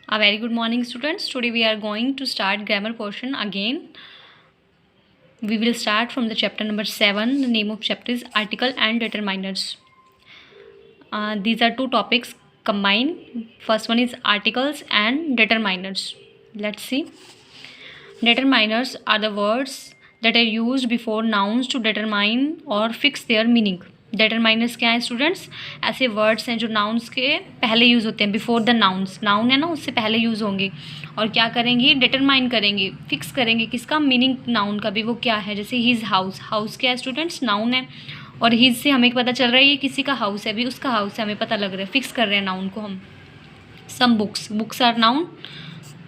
A very good morning, students. Today we are going to start grammar portion again. We will start from the chapter number 7. The name of chapter is article and determiners. These are two topics combined. First one is articles and determiners. Let's see. Determiners are the words that are used before nouns to determine or fix their meaning. Determiners क्या है students? ऐसे words हैं जो nouns के पहले use होते हैं, before the nouns. Noun है ना, उससे पहले यूज़ होंगे और क्या करेंगे? डिटरमाइन करेंगे, फिक्स करेंगे किसका मीनिंग, नाउन का भी. वो क्या है? जैसे हिज हाउस. हाउस क्या है स्टूडेंट्स? नाउन है. और हिज से हमें पता चल रहा है ये किसी का हाउस है, अभी उसका हाउस है, हमें पता लग रहा है, फिक्स कर रहे हैं नाउन को हम. Some books. Books are noun,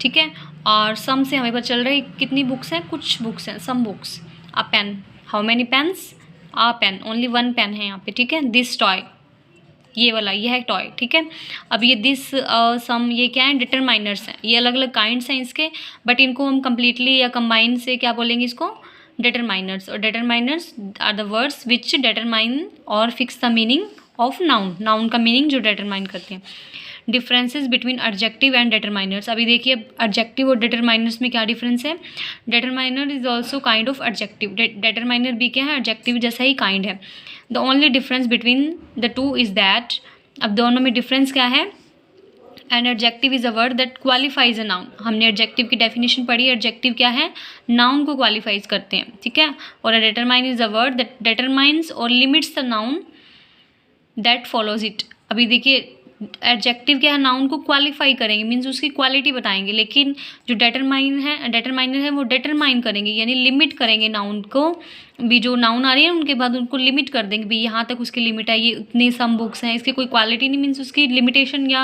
ठीक है. और सम से हमें पता चल रहा है कितनी बुक्स हैं, कुछ बुक्स हैं. Some books. A pen. How many pens? A pen. Only one pen है यहाँ पे, ठीक है. This toy. ये वाला, ये है टॉय, ठीक है. अब ये दिस सम, ये क्या है? डिटरमाइनर्स हैं. ये अलग अलग काइंड्स हैं इसके, बट इनको हम कंप्लीटली या कंबाइन से क्या बोलेंगे इसको? डिटरमाइनर्स. और determiners are the words which determine और fix the meaning of noun. Noun का मीनिंग जो डिटरमाइन करते हैं. Differences between adjective and determiners. अभी देखिए एडजेक्टिव और डिटरमाइनर्स में क्या डिफरेंस है. Determiner is also kind of adjective. Determiner भी क्या है? एडजेक्टिव जैसा ही काइंड है. The only difference between the two is that, अब दोनों में डिफरेंस क्या है? And adjective is a word that qualifies a noun. हमने एडजेक्टिव की डेफिनेशन पढ़ी. एडजेक्टिव क्या है? नाउन को क्वालिफाइज करते हैं, ठीक है. और determine is a word that determines और limits the noun that follows it. अभी देखिए एडजेक्टिव क्या है? नाउन को क्वालिफाई करेंगे, मीन्स उसकी क्वालिटी बताएंगे. लेकिन जो डिटरमाइनर है वो डिटरमाइन करेंगे, यानी लिमिट करेंगे नाउन को. भी जो नाउन आ रही है उनके बाद उनको लिमिट कर देंगे, भी यहाँ तक उसकी लिमिट है, ये इतने सम बुक्स हैं, इसकी कोई क्वालिटी नहीं, मीन्स उसकी लिमिटेशन या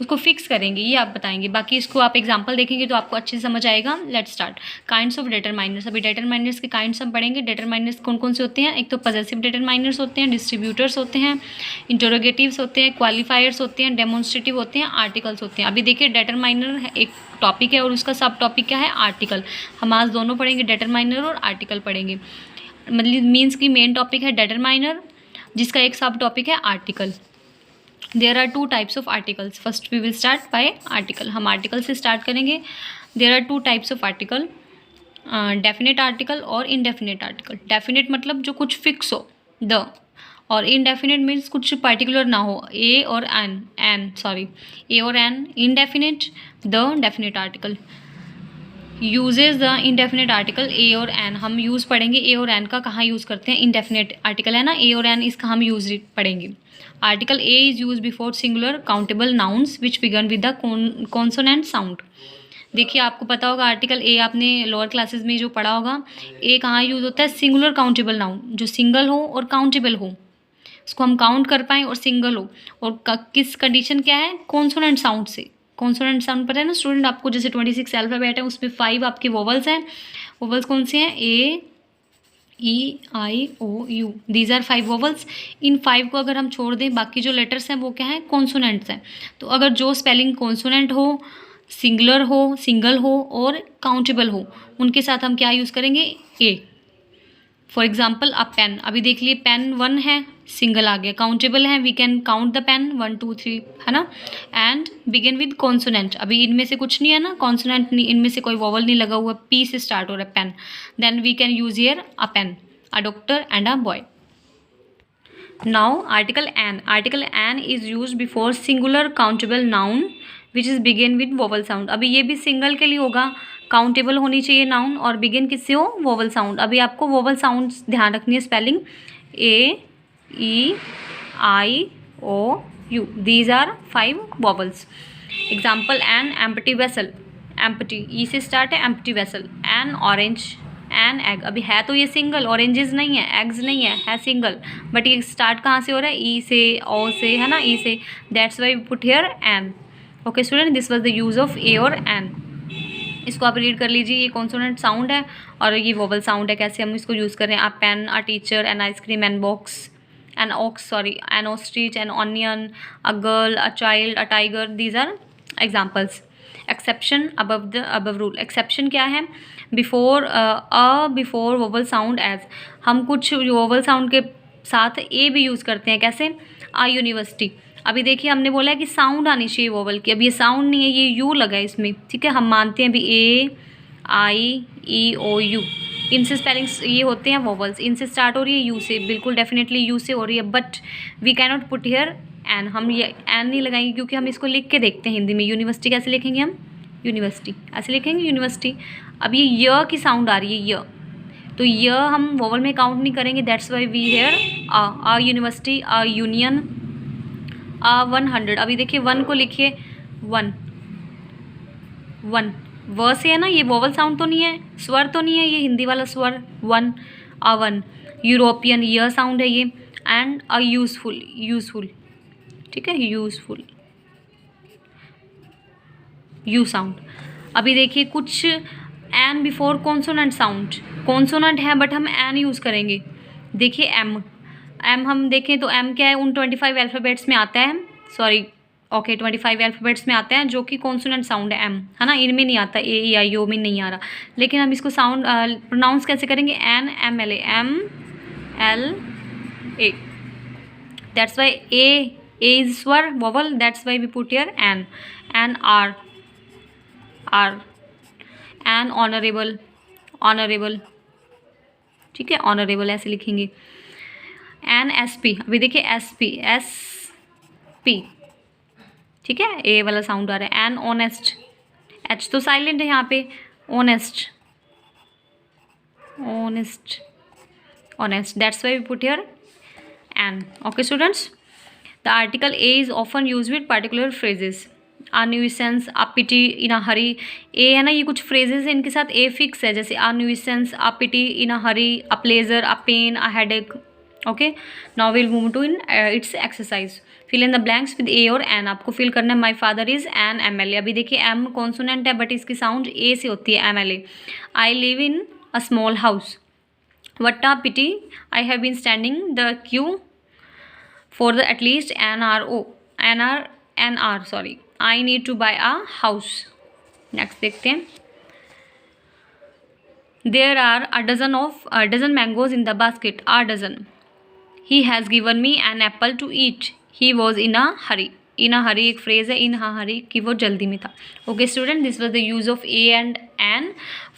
उसको फिक्स करेंगे, ये आप बताएंगे. बाकी इसको आप एग्जाम्पल देखेंगे तो आपको अच्छे से समझ आएगा. Let's start. Kinds of determiners. अभी डिटरमाइनर्स के काइंड्स हम पढ़ेंगे. डिटरमाइनर्स कौन कौन से होते हैं? एक तो पॉजेसिव डिटरमाइनर्स होते हैं, डिस्ट्रीब्यूटर्स होते हैं, इंटरोगेटिव्स होते हैं, क्वालिफायर्स होते हैं, डेमोन्स्ट्रेटिव होते हैं, आर्टिकल्स होते हैं. अभी देखिए डिटरमाइनर एक टॉपिक है और उसका सब टॉपिक क्या है? आर्टिकल. हम आज दोनों पढ़ेंगे, डिटरमाइनर और आर्टिकल पढ़ेंगे. मतलब मीन्स की मेन टॉपिक है डिटरमाइनर, जिसका एक सब टॉपिक है article. There are two types of articles. First we will start by article. हम आर्टिकल से स्टार्ट करेंगे. There are two types of article, definite article और इनडेफिनेट आर्टिकल. डेफिनेट मतलब जो कुछ फिक्स हो, द. और इनडेफिनेट मीन्स कुछ पर्टिकुलर ना हो, ए और ए और an. Indefinite, the definite article. Uses the indefinite article a और एन. हम यूज़ पढ़ेंगे ए और एन का, कहाँ यूज़ करते हैं. इनडेफिनेट आर्टिकल है ना, ए और एन, इसका हम यूज़ पढ़ेंगे. Article a is use before singular countable nouns which begun with the consonant sound. देखिए आपको पता होगा आर्टिकल ए आपने लोअर क्लासेस में जो पढ़ा होगा. ए कहाँ यूज़ होता है? सिंगुलर काउंटेबल नाउन, जो सिंगल हो और काउंटेबल हो, इसको हम काउंट कर पाएँ और सिंगल हो. और किस कंडीशन क्या है? कॉन्सोनेंट साउंड से. कॉन्सोनेंट साउंड पता है ना स्टूडेंट आपको? जैसे 26 अल्फ़ाबेट है, उसमें 5 आपके वोवल्स हैं. वोवल्स कौन से हैं? A, E, I, O, U. These are 5 vowels. इन 5 को अगर हम छोड़ दें, बाकी जो लेटर्स हैं वो क्या हैं? कॉन्सोनेंट्स हैं. तो अगर जो स्पेलिंग कॉन्सोनेंट हो, सिंगुलर हो, सिंगल हो और काउंटेबल हो, उनके साथ हम क्या यूज़ करेंगे? A. For example a pen. अभी देख लिए पेन 1 है, सिंगल आ गया. काउंटेबल है, we can count the pen 1 2 3, है ना. And begin with consonant. अभी इनमें से कुछ नहीं है ना, कॉन्सोनेंट नहीं, इनमें से कोई वॉवल नहीं लगा हुआ, पी से स्टार्ट हो रहा है pen. Then we can use here a pen, a doctor and a boy. Now article an. Article an is use before singular countable noun which is begin with vowel sound. अभी ये भी single के लिए होगा, countable होनी चाहिए noun और begin किससे हो? Vowel sound. अभी आपको वोवल साउंड ध्यान रखनी है. Spelling A, E, I, O, U. These are 5 vowels. Example an empty vessel. Empty, E से स्टार्ट है, empty vessel. An orange, an egg. अभी है तो ये सिंगल, ऑरेंजेस नहीं है, एग्स नहीं है सिंगल, बट ये स्टार्ट कहाँ से हो रहा है? ई से, ओ से, है ना, ई से. That's why we put here an. Okay student, this was the use of a और एन. इसको आप रीड कर लीजिए. ये कॉन्सोनेंट साउंड है और ये वोवल साउंड है. कैसे हम इसको यूज़ करें? A pen, a teacher, an ice cream, an box, an ox, an ostrich, an onion, a girl, a child, a tiger. These are examples. Exception above rule. Exception क्या है? Before before vowel sound as. हम कुछ vowel sound के साथ ए भी use करते हैं. कैसे? A university. अभी देखिए हमने बोला है कि साउंड आनी चाहिए वोवल की, अब ये साउंड नहीं है, ये यू लगा है इसमें, ठीक है। हम मानते हैं अभी ए आई ई ओ यू, इनसे स्पेलिंग्स ये होते हैं वोवल्स, इनसे स्टार्ट हो रही है यू से, बिल्कुल डेफिनेटली यू से हो रही है, but we can not put here an, हम ये एन नहीं लगाएंगे क्योंकि हम इसको लिख के देखते हैं हिंदी में। यूनिवर्सिटी कैसे लिखेंगे हम? यूनिवर्सिटी ऐसे लिखेंगे, यूनिवर्सिटी। अब ये य की साउंड आ रही है य, तो य हम वोवल में काउंट नहीं करेंगे, that's why we here a university, a union, a 100। अभी देखिए 1 को लिखिए, 1 1 व से है ना, ये वोवल साउंड तो नहीं है, स्वर तो नहीं है ये हिंदी वाला स्वर, 1 आ 1। यूरोपियन यह साउंड है ये, एंड अ यूजफुल, यूजफुल, ठीक है, यूजफुल, यू साउंड। अभी देखिए कुछ an before consonant sound, consonant है बट हम एन यूज़ करेंगे। देखिए एम, एम हम देखें तो एम क्या है, उन 25 अल्फ़ाबेट्स में आता है, सॉरी ओके 25 अल्फ़ाबेट्स में आते हैं जो कि कॉन्सोनेंट साउंड है एम, है ना, इनमें नहीं आता, ए ई आई ओ में नहीं आ रहा, लेकिन हम इसको साउंड प्रोनाउंस कैसे करेंगे, an M L A, M L A, that's why A is स्वर vowel, that's why we put here an, an R, R, an honourable, honourable, ठीक है, ऑनरेबल ऐसे लिखेंगे। एन एस पी, अभी देखिए एस पी, एस पी, ठीक है, ए वाला साउंड आ रहा है। एन ऑनेस्ट, एच तो साइलेंट है यहाँ पे, honest, honest, honest, that's why we put here an. Okay students, the article a is often use with particular phrases, a nuisance, a pity, in a hurry, a है ना, ये कुछ phrases हैं इनके साथ ए फिक्स है, जैसे a nuisance, a pity, in a hurry, a pleasure, a pain, a headache. Okay, now will move to in its exercise, fill in the blanks with a और एन, आपको फिल करना है। My father is an M L A, अभी देखिए M consonant है but इसकी sound A से होती है, M L A. I live in a small house, what a pity I have been standing the queue for the at least an hour, sorry, I need to buy a house. Next देखते हैं, there are a dozen mangoes in the basket, a dozen, he has given me an apple to eat, he was in a hurry, in a hurry एक phrase है, in a hurry कि वो जल्दी में था। Okay student, this was the use of a and an.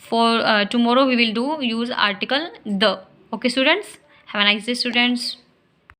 For tomorrow we will use article the. Okay students, have a nice day students.